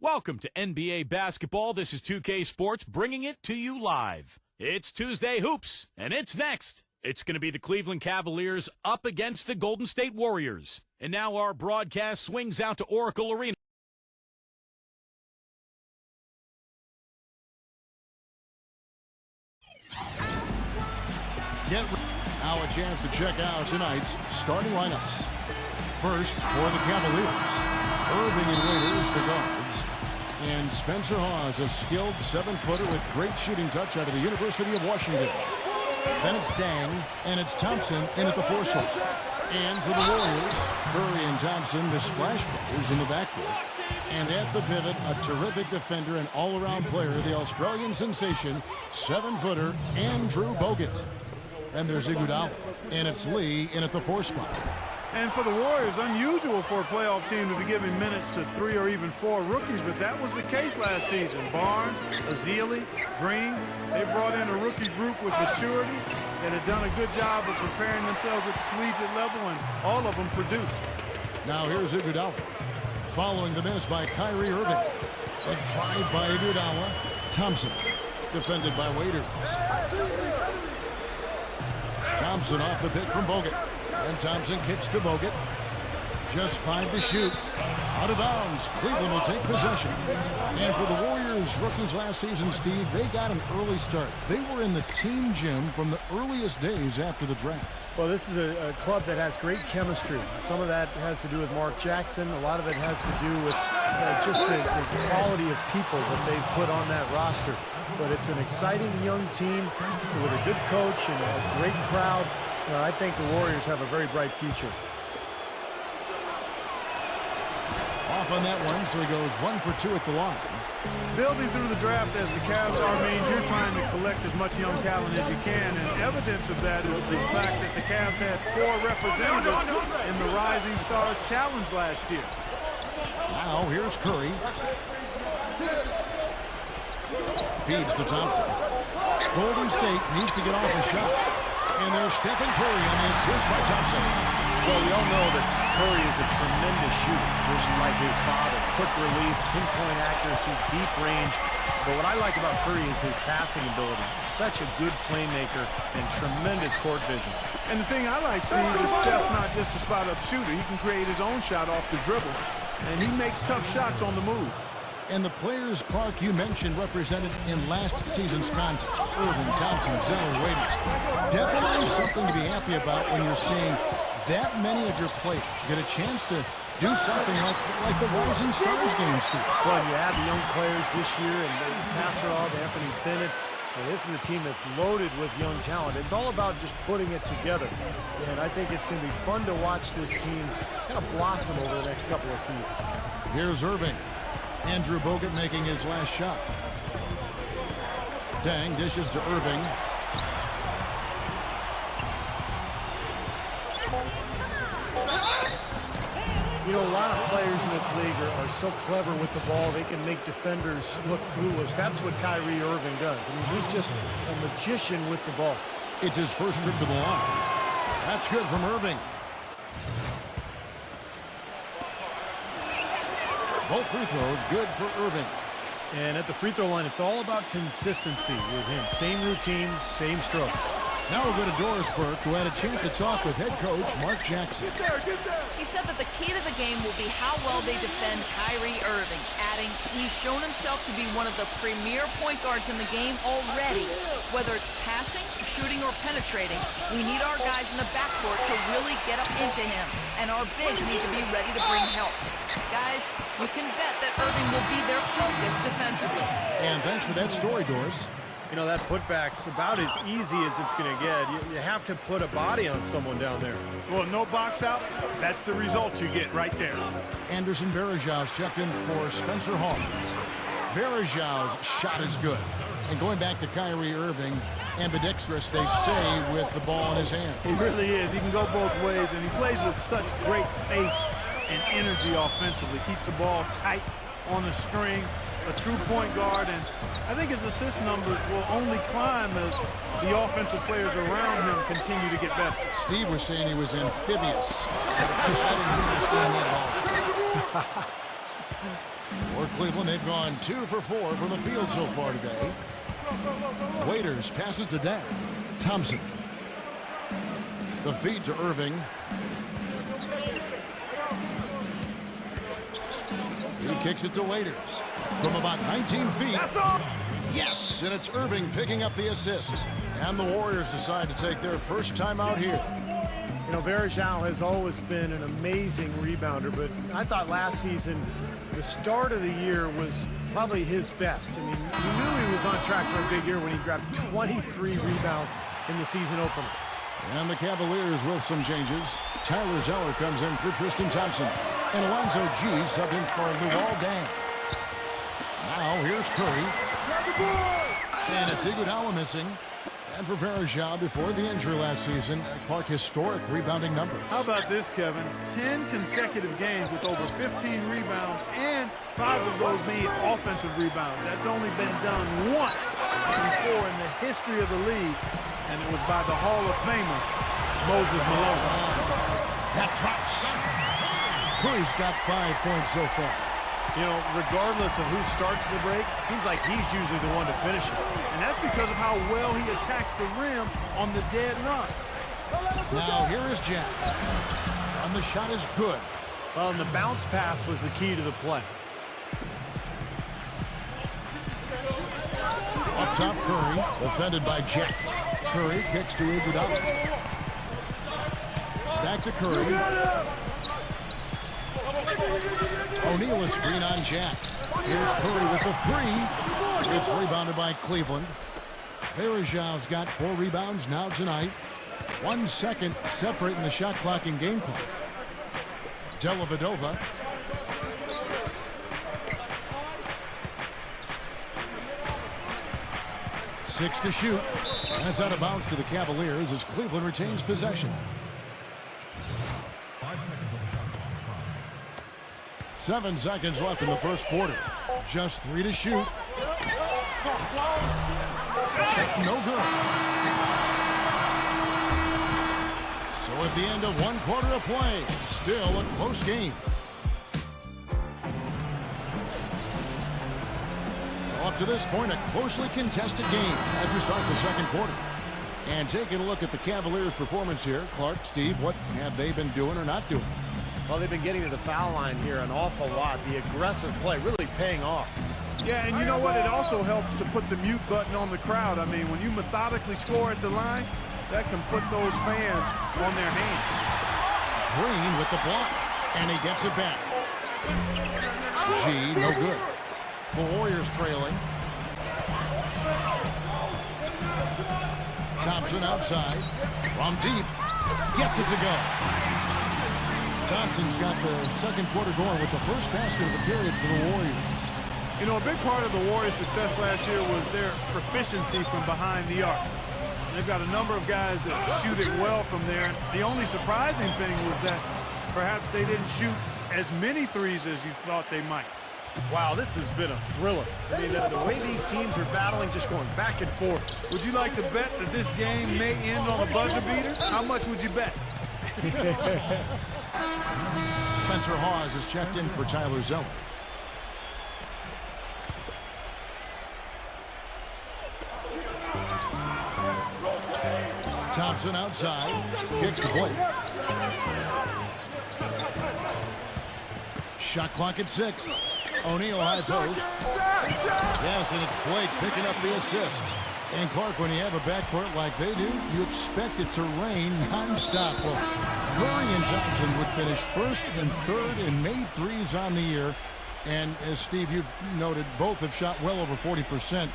Welcome to NBA basketball. This is 2K Sports bringing it to you live. It's Tuesday Hoops, and it's next. It's going to be the Cleveland Cavaliers up against the Golden State Warriors. And now our broadcast swings out to Oracle Arena. Now a chance to check out tonight's starting lineups. First, for the Cavaliers, Irving and Waiters, the guards. And Spencer Hawes, a skilled 7-footer with great shooting touch out of the University of Washington. Then it's Dang, and it's Thompson in at the 4 slot. And for the Warriors, Curry and Thompson, the splash players in the backcourt. And at the pivot, a terrific defender and all-around player, the Australian sensation, 7-footer Andrew Bogut. And there's Iguodala, and it's Lee in at the 4 spot. And for the Warriors, unusual for a playoff team to be giving minutes to 3 or even 4 rookies, but that was the case last season. Barnes, Azili, Green, they brought in a rookie group with maturity that had done a good job of preparing themselves at the collegiate level, and all of them produced. Now here's Iguodala, following the miss by Kyrie Irving. A drive by Iguodala. Thompson, defended by Waiters. Thompson off the pick from Bogut. And Thompson kicks to Bogut. Just 5 to shoot. Out of bounds. Cleveland will take possession. And for the Warriors rookies last season, Steve, they got an early start. They were in the team gym from the earliest days after the draft. Well, this is a club that has great chemistry. Some of that has to do with Mark Jackson. A lot of it has to do with just the quality of people that they've put on that roster. But it's an exciting young team with a good coach and a great crowd. I think the Warriors have a very bright future. Off on that one, so he goes 1 for 2 at the line. Building through the draft as the Cavs are means you're trying to collect as much young talent as you can, and evidence of that is the fact that the Cavs had 4 representatives in the Rising Stars Challenge last year. Now here's Curry. Feeds to Thompson. Golden State needs to get off a shot. And there's Stephen Curry on the assist by Thompson. Well, we all know that Curry is a tremendous shooter, just like his father. Quick release, pinpoint accuracy, deep range. But what I like about Curry is his passing ability. Such a good playmaker and tremendous court vision. And the thing I like, Steve, is Steph's not just a spot-up shooter. He can create his own shot off the dribble. And he makes tough shots on the move. And the players, Clark, you mentioned represented in last season's contest. Irving, Thompson, Zeller, Waiters. Definitely something to be happy about when you're seeing that many of your players get a chance to do something like the Rising Stars game, Steve. Well, you have the young players this year, and Passerov, Anthony Bennett. And this is a team that's loaded with young talent. It's all about just putting it together. And I think it's going to be fun to watch this team kind of blossom over the next couple of seasons. Here's Irving. Andrew Bogut making his last shot. Dang dishes to Irving. You know, a lot of players in this league are so clever with the ball, they can make defenders look foolish. That's what Kyrie Irving does. I mean, he's just a magician with the ball. It's his first trip to the line. That's good from Irving. Both free throws good for Irving. And at the free throw line, it's all about consistency with him. Same routine, same stroke. Now we'll go to Doris Burke, who had a chance to talk with head coach Mark Jackson. He said that the key to the game will be how well they defend Kyrie Irving, adding he's shown himself to be one of the premier point guards in the game already. Whether it's passing, shooting, or penetrating, we need our guys in the backcourt to really get up into him, and our bigs need to be ready to bring help. Guys, you can bet that Irving will be their focus defensively. And thanks for that story, Doris. You know, that putback's about as easy as it's going to get. You have to put a body on someone down there. Well, no box out. That's the result you get right there. Anderson Varejão's checked in for Spencer Hawes. Varejão's shot is good. And going back to Kyrie Irving, ambidextrous, they say, with the ball in his hand. He really is. He can go both ways, and he plays with such great pace and energy offensively. Keeps the ball tight on the string. A true point guard, and I think his assist numbers will only climb as the offensive players around him continue to get better. Steve was saying he was amphibious. I didn't understand that also. For Cleveland, they've gone 2 for 4 from the field so far today. Waiters passes to Dad. Thompson. The feed to Irving. He kicks it to Waiters from about 19 feet. Yes, and it's Irving picking up the assist. And the Warriors decide to take their first time out here. You know, Varejao has always been an amazing rebounder, but I thought last season the start of the year was probably his best. I mean, you knew he was on track for a big year when he grabbed 23 rebounds in the season opener. And the Cavaliers with some changes. Tyler Zeller comes in for Tristan Thompson. And Alonzo G subbed in for Luol Deng. Now here's Curry. And it's Iguodala missing. And for Varejao, before the injury last season, Clark historic rebounding numbers. How about this, Kevin? 10 consecutive games with over 15 rebounds, and 5 of those being offensive rebounds. That's only been done once before in the history of the league, and it was by the Hall of Famer, Moses Malone. That drops. Curry's got 5 points so far. You know, regardless of who starts the break, it seems like he's usually the one to finish it. And that's because of how well he attacks the rim on the dead run. Now here is Jack. And the shot is good. Well, and the bounce pass was the key to the play. Up top, Curry, defended by Jack. Curry kicks to Iguodala. Back to Curry. O'Neal is screen on Jack. Here's Curry with the 3. It's rebounded by Cleveland. Varejao's got 4 rebounds now tonight. 1 second separating the shot clock and game clock. Dellavedova. Six to shoot. And it's out of bounds to the Cavaliers as Cleveland retains possession. 7 seconds left in the first quarter. Just 3 to shoot. Shot no good. So at the end of 1 quarter of play, still a close game. Well, up to this point, a closely contested game as we start the second quarter. And taking a look at the Cavaliers' performance here, Clark, Steve, what have they been doing or not doing? Well, they've been getting to the foul line here an awful lot. The aggressive play really paying off. Yeah, and you know what? It also helps to put the mute button on the crowd. I mean, when you methodically score at the line, that can put those fans on their hands. Green with the block, and he gets it back. G, no good. The Warriors trailing. Thompson outside. From deep. Gets it to go. Thompson's got the second quarter going with the first basket of the period for the Warriors. You know, a big part of the Warriors' success last year was their proficiency from behind the arc. They've got a number of guys that shoot it well from there. The only surprising thing was that perhaps they didn't shoot as many threes as you thought they might. Wow, this has been a thriller. I mean, the way these teams are battling, just going back and forth. Would you like to bet that this game may end on a buzzer beater? How much would you bet? Spencer Hawes is checked in for Tyler Zeller. Thompson outside. Kicks to Blake. Shot clock at 6. O'Neal high post. Yes, and it's Blake picking up the assist. And Clark, when you have a backcourt like they do, you expect it to rain nonstop. Well, Curry and Thompson would finish first and third in made threes on the year. And as Steve, you've noted, both have shot well over 40%.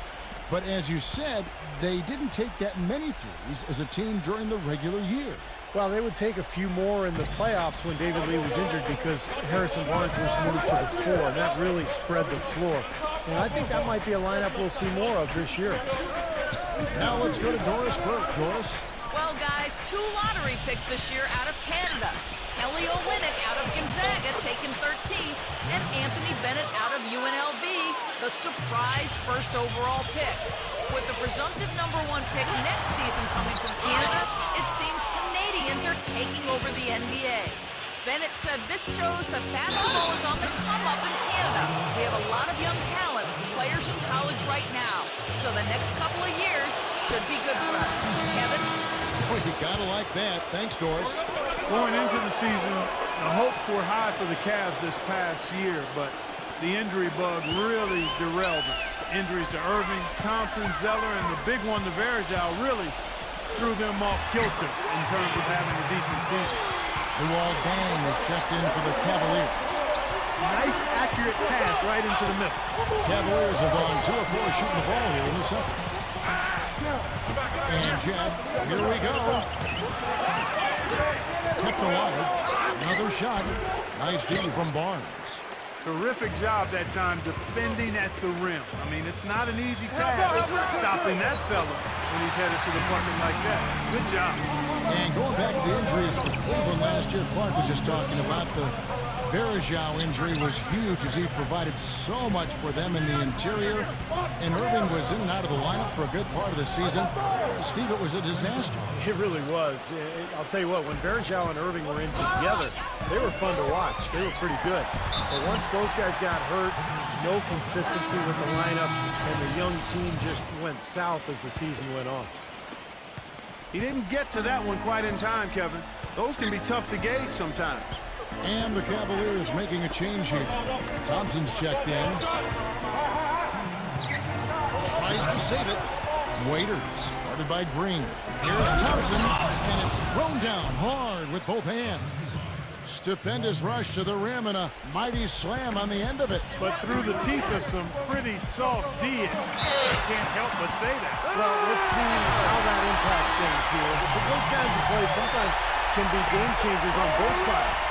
But as you said, they didn't take that many threes as a team during the regular year. Well, they would take a few more in the playoffs when David Lee was injured because Harrison Barnes was moved to the floor, and that really spread the floor. And I think that might be a lineup we'll see more of this year. Now let's go to Doris Burke. Doris? Well, guys, 2 lottery picks this year out of Canada. Kelly Olynyk out of Gonzaga, taken 13th, and Anthony Bennett out of UNLV, the surprise first overall pick. With the presumptive #1 pick next season coming from Canada, it seems Canadians are taking over the NBA. Bennett said this shows that basketball is on the come up in Canada. We have a So the next couple of years should be good for us. Kevin? Well, you gotta like that. Thanks, Doris. Going into the season, the hopes were high for the Cavs this past year, but the injury bug really derailed them. Injuries to Irving, Thompson, Zeller, and the big one to Varejao really threw them off kilter in terms of having a decent season. Luol Deng is checked in for the Cavaliers. Nice, accurate pass right into the middle. Cavaliers have gone 2 of 4 shooting the ball here in the second. And Jeff, here we go. Kept alive. Another shot. Nice D from Barnes. Terrific job that time defending at the rim. I mean, it's not an easy task stopping that fella when he's headed to the bucket like that. Good job. And going back to the injuries for Cleveland last year, Clark was just talking about the Varejao injury was huge as he provided so much for them in the interior. And Irving was in and out of the lineup for a good part of the season. Steve, it was a disaster. It really was. I'll tell you what, when Varejao and Irving were in together, they were fun to watch. They were pretty good. But once those guys got hurt, no consistency with the lineup, and the young team just went south as the season went on. He didn't get to that one quite in time, Kevin. Those can be tough to gauge sometimes. And the Cavaliers making a change here. Thompson's checked in. Tries to save it. Waiters, guarded by Green. Here's Thompson, and it's thrown down hard with both hands. Stupendous rush to the rim and a mighty slam on the end of it. But through the teeth of some pretty soft D. I can't help but say that. Well, let's see how that impacts things here, because those kinds of plays sometimes can be game changers on both sides.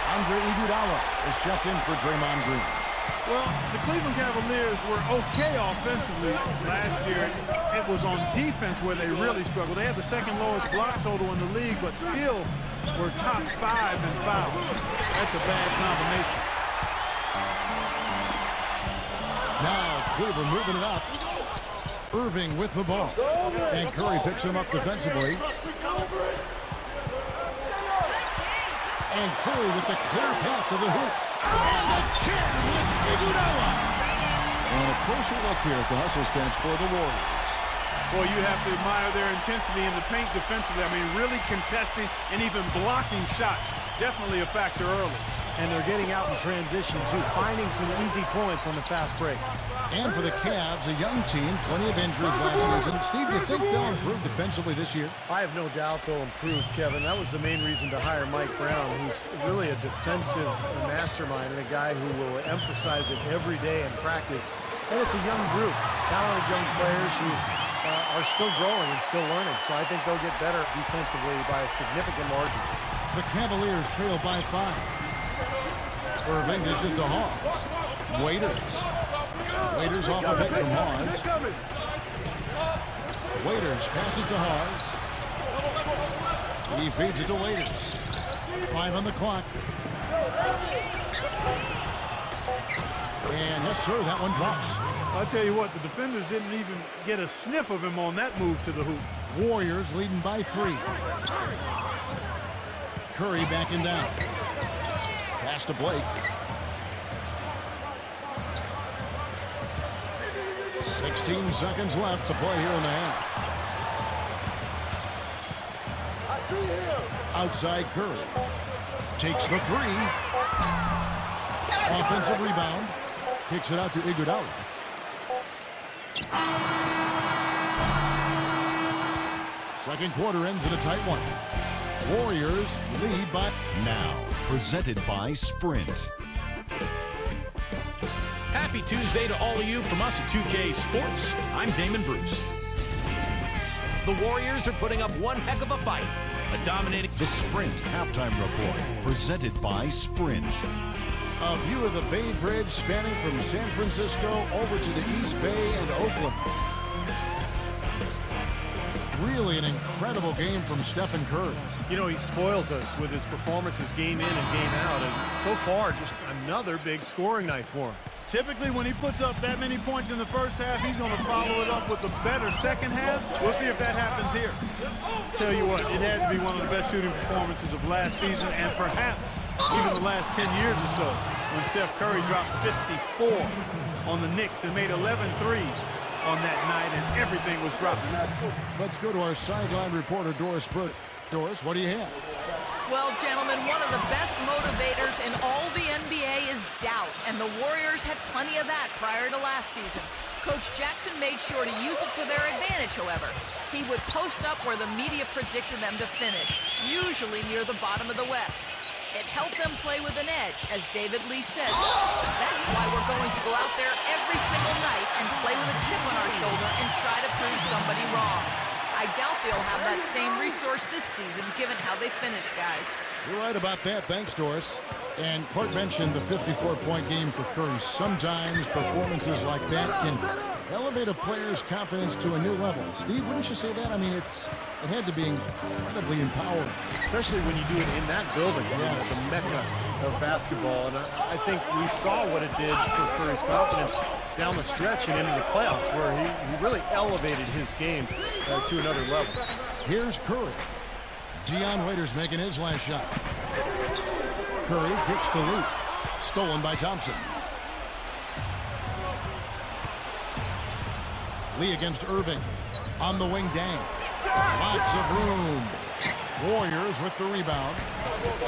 Andre Iguodala is checked in for Draymond Green. Well, the Cleveland Cavaliers were okay offensively last year. It was on defense where they really struggled. They had the second lowest block total in the league, but still were top 5 in fouls. That's a bad combination. Now Cleveland moving it up. Irving with the ball. And Curry picks him up defensively. And Curry with the clear path to the hoop. And the jam with Iguodala. And a closer look here at the hustle stance for the Warriors. Boy, you have to admire their intensity in the paint defensively. I mean, really contesting and even blocking shots. Definitely a factor early. And they're getting out in transition, too, finding some easy points on the fast break. And for the Cavs, a young team, plenty of injuries last season. Steve, do you think they'll improve defensively this year? I have no doubt they'll improve, Kevin. That was the main reason to hire Mike Brown, who's really a defensive mastermind and a guy who will emphasize it every day in practice. And it's a young group, talented young players who are still growing and still learning. So I think they'll get better defensively by a significant margin. The Cavaliers trail by 5. Irving dishes to Hawes. Waiters. Waiters off a pick from Hawes. Waiters passes to Hawes. He feeds it to Waiters. 5 on the clock. And yes, sir, that one drops. I'll tell you what, the defenders didn't even get a sniff of him on that move to the hoop. Warriors leading by 3. Curry backing down. Pass to Blake. 16 seconds left to play here in the half. I see him. Outside Curry. Takes the 3. Offensive rebound. Kicks it out to Iguodala. Second quarter ends in a tight one. Warriors lead by... Now, presented by Sprint. Happy Tuesday to all of you from us at 2K Sports. I'm Damon Bruce. The Warriors are putting up one heck of a fight. A dominating... The Sprint halftime report, presented by Sprint. A view of the Bay Bridge spanning from San Francisco over to the East Bay and Oakland. Really an incredible game from Stephen Curry. You know, he spoils us with his performances game in and game out. And so far, just another big scoring night for him. Typically, when he puts up that many points in the first half, he's going to follow it up with a better second half. We'll see if that happens here. Tell you what, it had to be one of the best shooting performances of last season and perhaps even the last 10 years or so when Steph Curry dropped 54 on the Knicks and made 11 threes. on that night, and everything was dropping. Let's go to our sideline reporter, Doris Burke. Doris, what do you have? Well, gentlemen, one of the best motivators in all the NBA is doubt, and the Warriors had plenty of that prior to last season. Coach Jackson made sure to use it to their advantage, however. He would post up where the media predicted them to finish, usually near the bottom of the West. It helped them play with an edge, as David Lee said. That's why we're going to go out there every single night and play with a chip on our shoulder and try to prove somebody wrong. I doubt they'll have that same resource this season, given how they finished, guys. You're right about that. Thanks, Doris. And Clark mentioned the 54-point game for Curry. Sometimes performances like that can elevate a player's confidence to a new level. Steve, wouldn't you say that? I mean, it had to be incredibly empowering. Especially when you do it in that building, yes. The mecca of basketball. And I think we saw what it did for Curry's confidence down the stretch and into the playoffs, where he really elevated his game to another level. Here's Curry. Dion Waiters making his last shot. Curry kicks to Lee. Stolen by Thompson. Lee against Irving. On the wing, Dang. Lots of room. Warriors with the rebound.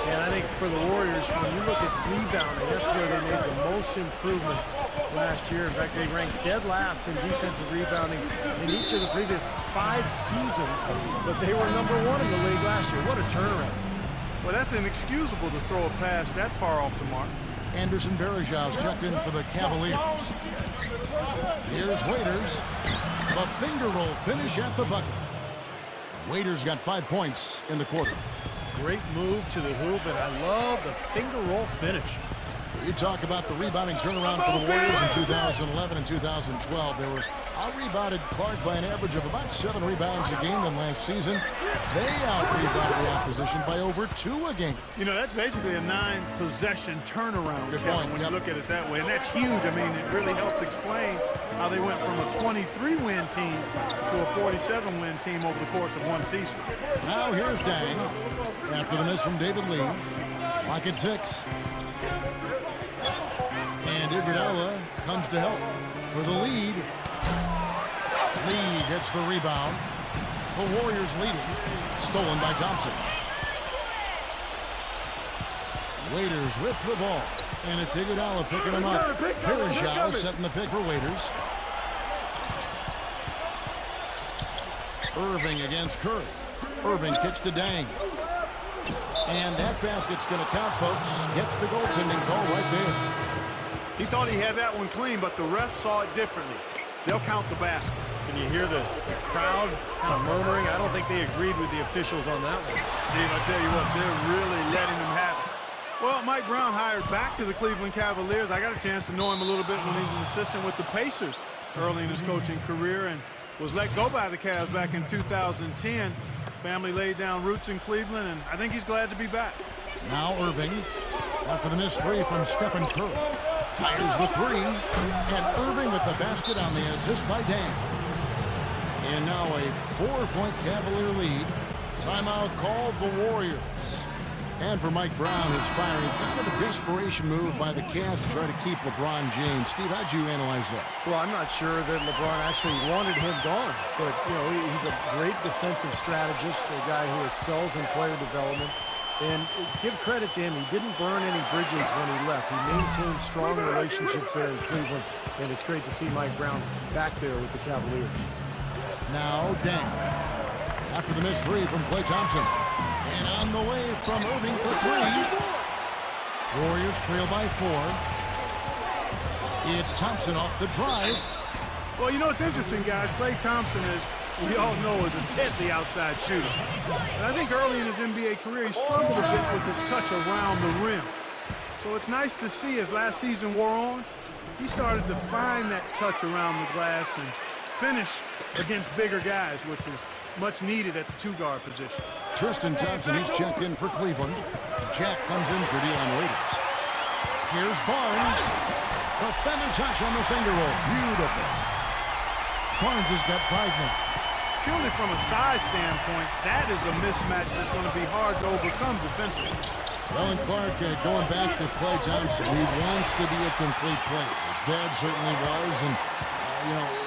And I think for the Warriors, when you look at rebounding, that's where they made the most improvement last year. In fact, they ranked dead last in defensive rebounding in each of the previous 5 seasons, but they were #1 in the league last year. What a turnaround. Well, that's inexcusable to throw a pass that far off the mark. Anderson Varejão's checked in for the Cavaliers. Here's Waiters. The finger roll finish at the bucket. Waiters got 5 points in the quarter. Great move to the hoop, and I love the finger roll finish. You talk about the rebounding turnaround for the Warriors in 2011 and 2012. They were out-rebounded Clark by an average of about 7 rebounds a game than last season. They out-rebounded the opposition by over 2 a game. You know, that's basically a 9-possession turnaround, Kevin, when you look at it that way. And that's huge. I mean, it really helps explain how they went from a 23-win team to a 47-win team over the course of one season. Now here's Dang. After the miss from David Lee. Clock at 6. And Iguodala comes to help for the lead. Lee gets the rebound. The Warriors leading. Stolen by Thompson. Waiters with the ball. And it's Iguodala picking him up. Varejão setting the pick for Waiters. Irving against Curry. Irving kicks to Dang. And that basket's going to count, folks. Gets the goaltending call right there. He thought he had that one clean, but the ref saw it differently. They'll count the basket. Can you hear the crowd kind of murmuring? I don't think they agreed with the officials on that one. Steve, I tell you what, they're really letting him have it. Well, Mike Brown hired back to the Cleveland Cavaliers. I got a chance to know him a little bit when he was an assistant with the Pacers early in his coaching career, and was let go by the Cavs back in 2010. Family laid down roots in Cleveland, and I think he's glad to be back. Now Irving, after the missed 3 from Stephen Curry, fires the 3, and Irving with the basket on the assist by Dang. And now a 4-point Cavalier lead. Timeout called the Warriors. And for Mike Brown, his firing, kind of a desperation move by the Cavs to try to keep LeBron James. Steve, how'd you analyze that? Well, I'm not sure that LeBron actually wanted him gone, but you know, he's a great defensive strategist, a guy who excels in player development. And give credit to him, he didn't burn any bridges when he left. He maintained strong relationships there in Cleveland, and it's great to see Mike Brown back there with the Cavaliers. Now Dang. After the missed 3 from Klay Thompson. And on the way from Irving for 3. Warriors trail by 4. It's Thompson off the drive. Well, you know, it's interesting, guys. Klay Thompson is, we all know, is a deadly outside shooter. And I think early in his NBA career, he struggled a bit with his touch around the rim. So it's nice to see as last season wore on, he started to find that touch around the glass and finish against bigger guys, which is much needed at the 2-guard position. Tristan Thompson, he's checked in for Cleveland. Jack comes in for Dion Waiters. Here's Barnes. The feather touch on the finger roll. Beautiful. Barnes has got 5 now. Purely from a size standpoint, that is a mismatch that's going to be hard to overcome defensively. Well, and Clark, going back to Klay Thompson, he wants to be a complete player. His dad certainly was, and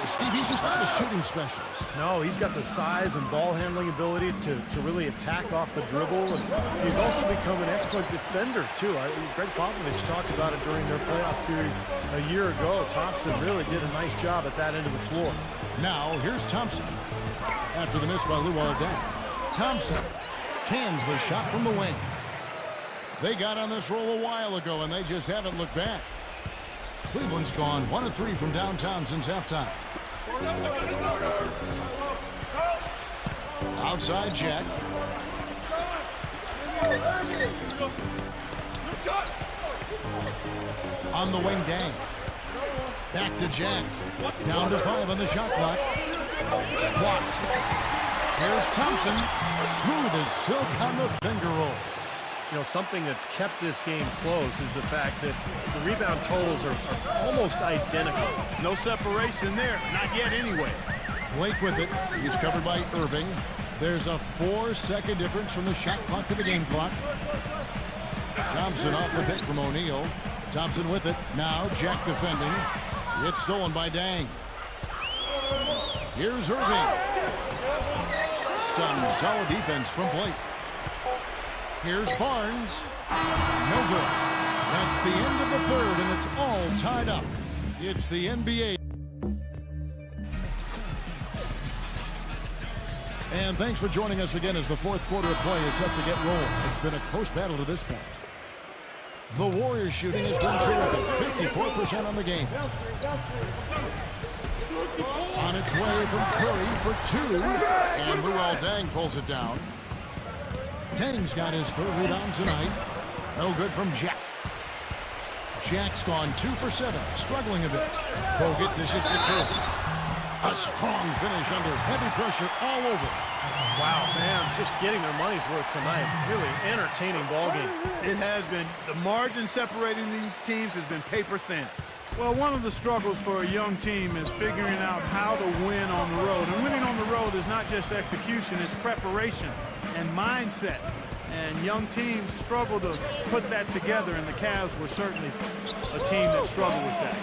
Steve, he's just not a shooting specialist. No, he's got the size and ball handling ability to really attack off the dribble. And he's also become an excellent defender, too. Greg Popovich talked about it during their playoff series a year ago. Thompson really did a nice job at that end of the floor. Now, here's Thompson. After the miss by Luol Deng. Thompson cans the shot from the wing. They got on this roll a while ago, and they just haven't looked back. Cleveland's gone 1 of 3 from downtown since halftime. Outside Jack. On the wing, Deng. Back to Jack. Down to 5 on the shot clock. Blocked. Here's Thompson. Smooth as silk on the finger roll. You know, something that's kept this game close is the fact that the rebound totals are almost identical. No separation there. Not yet anyway. Blake with it. He's covered by Irving. There's a 4-second difference from the shot clock to the game clock. Thompson off the pick from O'Neal. Thompson with it. Now Jack defending. It's stolen by Deng. Here's Irving. Some solid defense from Blake. Here's Barnes. No good. That's the end of the third, and it's all tied up. It's the NBA. And thanks for joining us again as the fourth quarter of play is set to get rolling. It's been a close battle to this point. The Warriors shooting has been terrific. 54% on the game. On its way from Curry for 2. And Luol Deng pulls it down. Deng's got his third rebound tonight. No good from Jack. Jack's gone 2 for 7. Struggling a bit. Bogut dishes to Curry. A strong finish under heavy pressure all over. Wow, fans just getting their money's worth tonight. Really entertaining ball game. It has been. The margin separating these teams has been paper thin. Well, one of the struggles for a young team is figuring out how to win on the road. And winning on the road is not just execution, it's preparation and mindset. And young teams struggle to put that together, and the Cavs were certainly a team that struggled with that.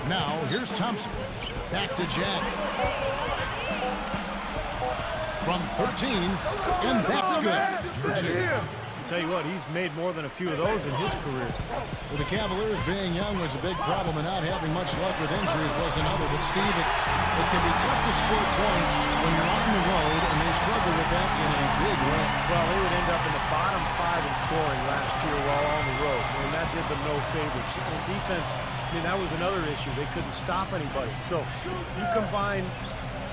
Now, here's Thompson. Back to Jack. From 13, and that's good. For 2. Tell you what, he's made more than a few of those in his career. For the Cavaliers, being young was a big problem, and not having much luck with injuries was another. But, Steve, it can be tough to score points when you're on the road, and they struggle with that in a big way. Well, they would end up in the bottom 5 in scoring last year while on the road, and that did them no favors. And defense, I mean, that was another issue. They couldn't stop anybody. So you combine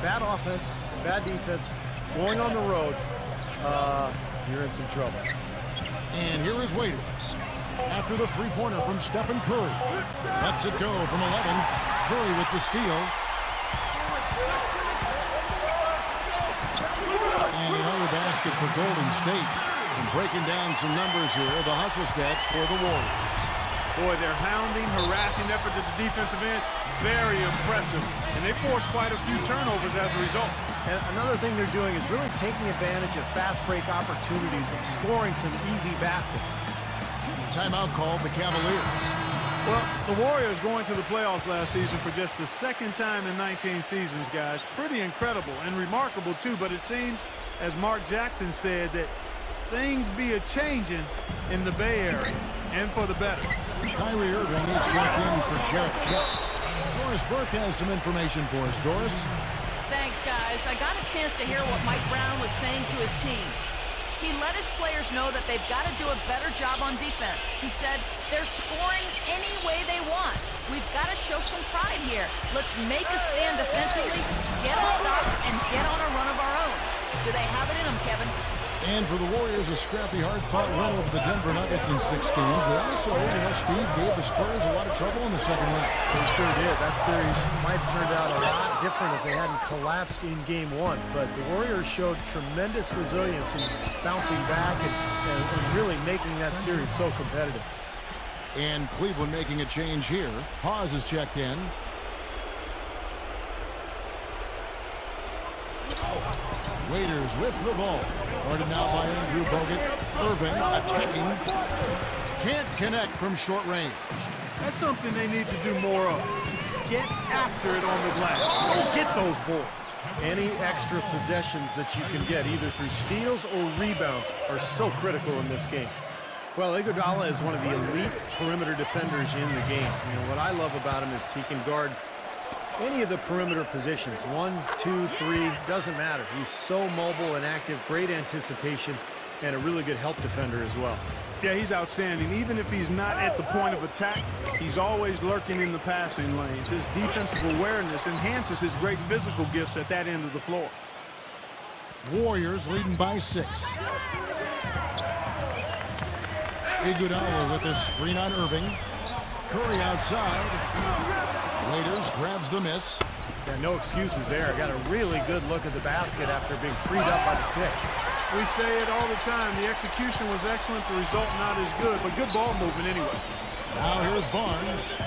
bad offense, bad defense, going on the road, you're in some trouble. And here is Waiters. After the three-pointer from Stephen Curry. Lets it go from 11. Curry with the steal. And another basket for Golden State. And breaking down some numbers here, the hustle stats for the Warriors. Boy, their hounding, harassing effort at the defensive end, very impressive. And they forced quite a few turnovers as a result. And another thing they're doing is really taking advantage of fast break opportunities and scoring some easy baskets. Timeout called the Cavaliers. Well, the Warriors going to the playoffs last season for just the second time in 19 seasons, guys. Pretty incredible and remarkable, too. But it seems, as Mark Jackson said, that things be a-changing in the Bay Area, and for the better. Kyrie Irving is checked in for Jarrett Jack. Doris Burke has some information for us. Doris? Thanks, guys. I got a chance to hear what Mike Brown was saying to his team. He let his players know that they've got to do a better job on defense. He said, they're scoring any way they want. We've got to show some pride here. Let's make a stand defensively, get a stops, and get on a run of our own. Do they have it in them, Kevin? And for the Warriors, a scrappy, hard-fought win over the Denver Nuggets in 6 games. They also, Steve, gave the Spurs a lot of trouble in the second round. They sure did. That series might have turned out a lot different if they hadn't collapsed in Game 1. But the Warriors showed tremendous resilience in bouncing back and really making that series so competitive. And Cleveland making a change here. Hawes is checked in. Waiters with the ball. Guarded now by Andrew Bogut. Irving attacking. Can't connect from short range. That's something they need to do more of. get after it on the glass. Go get those boards. Any extra possessions that you can get, either through steals or rebounds, are so critical in this game. Well, Iguodala is one of the elite perimeter defenders in the game. You know, what I love about him is he can guard any of the perimeter positions. 1, 2, 3, doesn't matter. He's so mobile and active, great anticipation, and a really good help defender as well. Yeah, he's outstanding. Even if he's not at the point of attack, he's always lurking in the passing lanes. His defensive awareness enhances his great physical gifts at that end of the floor. Warriors leading by 6. Iguodala with the screen on Irving. Curry outside. Waiters grabs the miss. Yeah, no excuses there. Got a really good look at the basket after being freed up by the pick. We say it all the time. The execution was excellent. The result not as good, but good ball movement anyway. Now here's Barnes.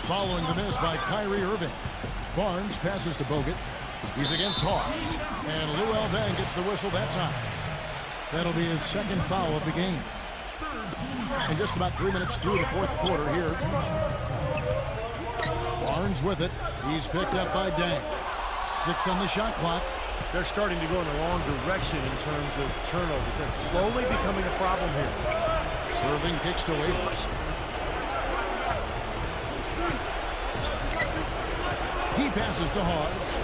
Following the miss by Kyrie Irving. Barnes passes to Bogut. He's against Hawes. And Lou Alvin gets the whistle that time. That'll be his second foul of the game. And just about 3 minutes through the fourth quarter here. Barnes with it. He's picked up by Dang. 6 on the shot clock. They're starting to go in the wrong direction in terms of turnovers. That's slowly becoming a problem here. Irving kicks to Waiters. He passes to Hawes.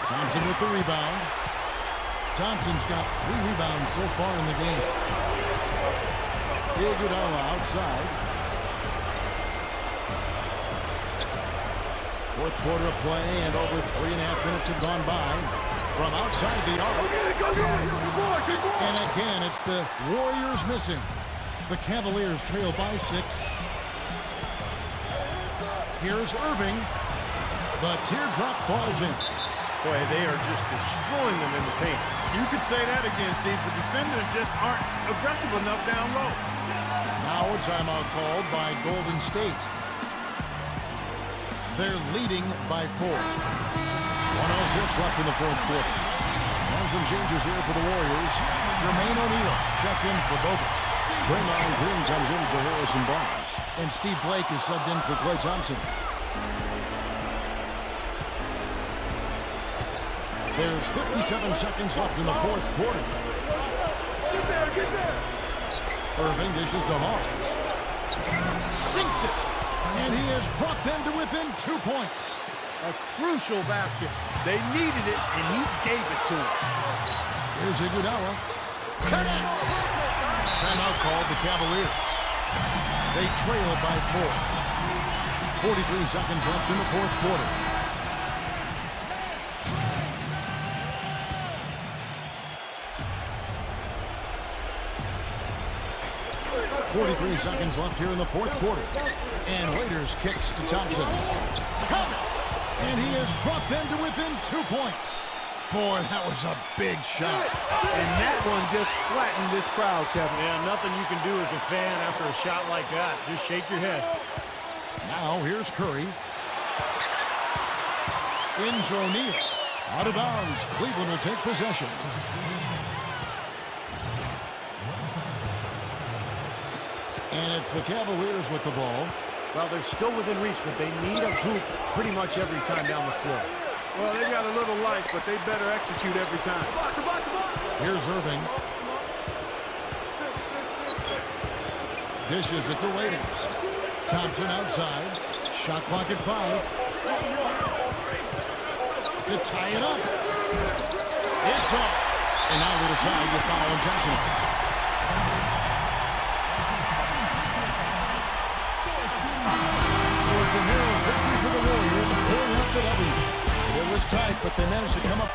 Thompson with the rebound. Thompson's got 3 rebounds so far in the game. Iguodala outside. Fourth quarter of play, and over 3.5 minutes have gone by. From outside the arc. And again, it's the Warriors missing. The Cavaliers trail by 6. Here's Irving. The teardrop falls in. Boy, they are just destroying them in the paint. You could say that again, Steve. The defenders just aren't aggressive enough down low. Now a timeout called by Golden State. They're leading by 4. 1:06 left in the fourth quarter. And some changes here for the Warriors. Jermaine O'Neal checked in for Bogut. Draymond Green comes in for Harrison Barnes. And Steve Blake is subbed in for Klay Thompson. There's 57 seconds left in the fourth quarter. Irving dishes to Hawes. Sinks it. And he has brought them to within 2 points. A crucial basket. They needed it, and he gave it to them. Here's Iguodala. Connects. Timeout called the Cavaliers. They trail by 4. 43 seconds left in the fourth quarter. 43 seconds left here in the fourth quarter. And Waiters kicks to Thompson. Count it! And he has brought them to within 2 points. Boy, that was a big shot. And that one just flattened this crowd, Kevin. Yeah, nothing you can do as a fan after a shot like that. Just shake your head. Now here's Curry. Into O'Neal. Out of bounds. Cleveland will take possession. And it's the Cavaliers with the ball. Well, they're still within reach, but they need a hoop pretty much every time down the floor. Well, they've got a little life, but they better execute every time. Here's Irving. Dishes it to Waiters. Thompson outside. Shot clock at 5. To tie it up. It's up. And now we decide to foul intentional. So it's a narrow victory for the Warriors, pulling up the W. It was tight, but they managed to come up